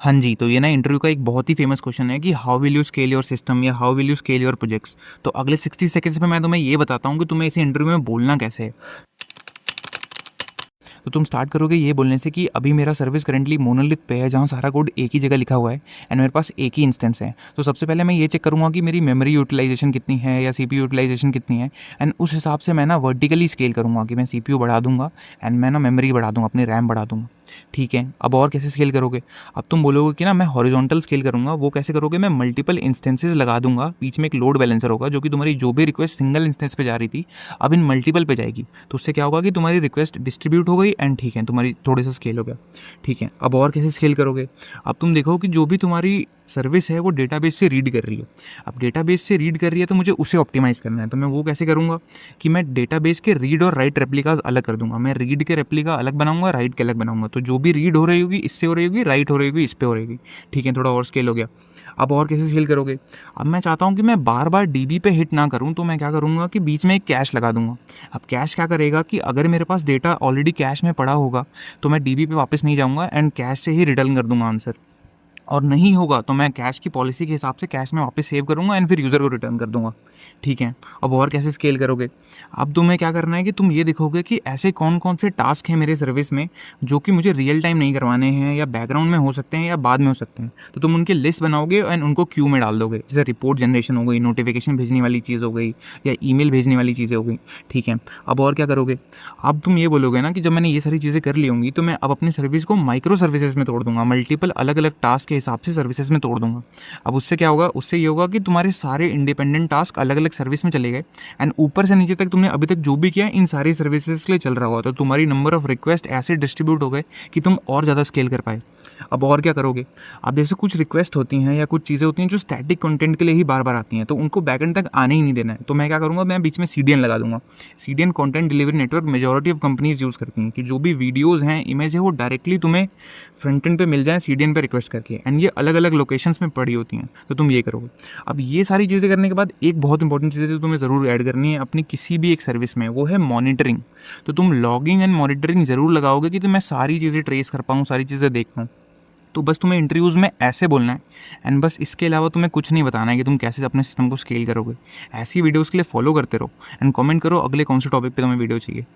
हाँ जी, तो ये ना इंटरव्यू का एक बहुत ही फ़ेमस क्वेश्चन है कि how will you scale your system या how will you scale your projects. तो अगले 60 सेकंड्स में मैं तुम्हें ये बताता हूँ कि तुम्हें इसे इंटरव्यू में बोलना कैसे है। तो तुम स्टार्ट करोगे ये बोलने से कि अभी मेरा सर्विस करंटली मोनोलिथ पे है, जहाँ सारा कोड एक ही जगह लिखा हुआ है एंड मेरे पास एक ही इंस्टेंस है। तो सबसे पहले मैं ये चेक करूँगा कि मेरी मेमोरी यूटिलाइजेशन कितनी है या सीपीयू यूटिलाइजेशन कितनी है, एंड उस हिसाब से मैं ना वर्टिकली स्केल करूँगा कि मैं सीपीयू बढ़ा दूंगा एंड मैं ना मेमोरी बढ़ा दूंगा, अपनी रैम बढ़ा दूंगा। ठीक है, अब और कैसे स्केल करोगे? अब तुम बोलोगे कि ना मैं हॉरिजॉन्टल स्केल करूँगा। वो कैसे करोगे? मैं मल्टीपल इंस्टेंसेस लगा दूंगा, बीच में एक लोड बैलेंसर होगा जो कि तुम्हारी जो भी रिक्वेस्ट सिंगल इंस्टेंस पे जा रही थी अब इन मल्टीपल पे जाएगी। तो उससे क्या होगा कि तुम्हारी रिक्वेस्ट डिस्ट्रीब्यूट हो गई एंड ठीक है, तुम्हारी थोड़े सा स्केल हो गया। ठीक है, अब और कैसे स्केल करोगे? अब तुम देखो कि जो भी तुम्हारी सर्विस है वो डेटाबेस से रीड कर रही है। अब डेटाबेस से रीड कर रही है तो मुझे उसे ऑप्टिमाइज़ करना है। तो मैं वो कैसे करूँगा कि मैं डेटाबेस के रीड और राइट रेप्लिकास अलग कर दूंगा। मैं रीड के रेप्लिका अलग बनाऊंगा, राइट के अलग बनाऊंगा। तो जो भी रीड हो रही होगी इससे हो रही होगी, राइट हो रही होगी इस पे हो रही होगी। ठीक है, थोड़ा और स्केल हो गया। अब और कैसे स्केल करोगे? अब मैं चाहता हूँ कि मैं बार बार डीबी पे हिट ना करूँ, तो मैं क्या करूँगा कि बीच में एक कैश लगा दूंगा। अब कैश क्या करेगा कि अगर मेरे पास डेटा ऑलरेडी कैश में पड़ा होगा तो मैं डीबी पे वापस नहीं जाऊँगा एंड कैश से ही रिटर्न कर दूंगा आंसर। और नहीं होगा तो मैं कैश की पॉलिसी के हिसाब से कैश में वापस सेव करूँगा एंड फिर यूज़र को रिटर्न कर दूंगा। ठीक है, अब और कैसे स्केल करोगे? अब तुम्हें क्या करना है कि तुम ये देखोगे कि ऐसे कौन कौन से टास्क हैं मेरे सर्विस में जो कि मुझे रियल टाइम नहीं करवाने हैं, या बैकग्राउंड में हो सकते हैं या बाद में हो सकते हैं। तो तुम उनकी लिस्ट बनाओगे एंड उनको क्यू में डाल दोगे। जैसे रिपोर्ट जनरेशन हो गई, नोटिफिकेशन भेजने वाली चीज़ हो गई, या ईमेल भेजने वाली चीज़ें हो गई। ठीक है, अब और क्या करोगे? अब तुम ये बोलोगे ना कि जब मैंने ये सारी चीज़ें कर ली होंगी तो मैं अब अपनी सर्विस को माइक्रो सर्विसेज में तोड़ दूंगा, मल्टीपल अलग अलग टास्क के हिसाब से सर्विसेज में तोड़ दूंगा। अब उससे क्या होगा? उससे ये होगा कि तुम्हारे सारे इंडिपेंडेंट टास्क अलग अलग सर्विस में चले गए एंड ऊपर से नीचे तक तुमने अभी तक जो भी किया इन सारी सर्विसेज के लिए चल रहा हुआ, तो तुम्हारी नंबर ऑफ रिक्वेस्ट ऐसे डिस्ट्रीब्यूट हो गए कि तुम और ज़्यादा स्केल कर पाए। अब और क्या करोगे? अब जैसे कुछ रिक्वेस्ट होती हैं या कुछ चीज़ें होती हैं जो स्टैटिक कंटेंट के लिए ही बार बार आती हैं, तो उनको बैकएंड तक आने ही नहीं देना है। तो मैं क्या करूँगा? मैं बीच में सीडीएन लगा दूंगा। CDN content delivery network majority of companies use करती हैं कि जो भी वीडियोज़ हैं, इमेज है, वो डायरेक्टली तुम्हें फ्रंट एंड पे मिल जाए सीडीएन पे रिक्वेस्ट करके, एंड ये अलग अलग लोकेशंस में पड़ी होती हैं। तो तुम ये करोगे। अब ये सारी चीज़ें करने के बाद एक बहुत इंपॉर्टेंट चीज़ है जो तुम्हें ज़रूर ऐड करनी है अपनी किसी भी एक सर्विस में, वो है मॉनिटरिंग। तो तुम लॉगिंग एंड मॉनिटरिंग ज़रूर लगाओगे कि तो मैं सारी चीज़ें ट्रेस कर पाऊँ, सारी चीज़ें देख पाऊँ। तो बस तुम्हें इंटरव्यूज़ में ऐसे बोलना है एंड बस इसके अलावा तुम्हें कुछ नहीं बताना है कि तुम कैसे अपने सिस्टम को स्केल करोगे। ऐसी वीडियोज़ के लिए फॉलो करते रहो एंड कमेंट करो अगले कौन से टॉपिक पे तुम्हें वीडियो चाहिए।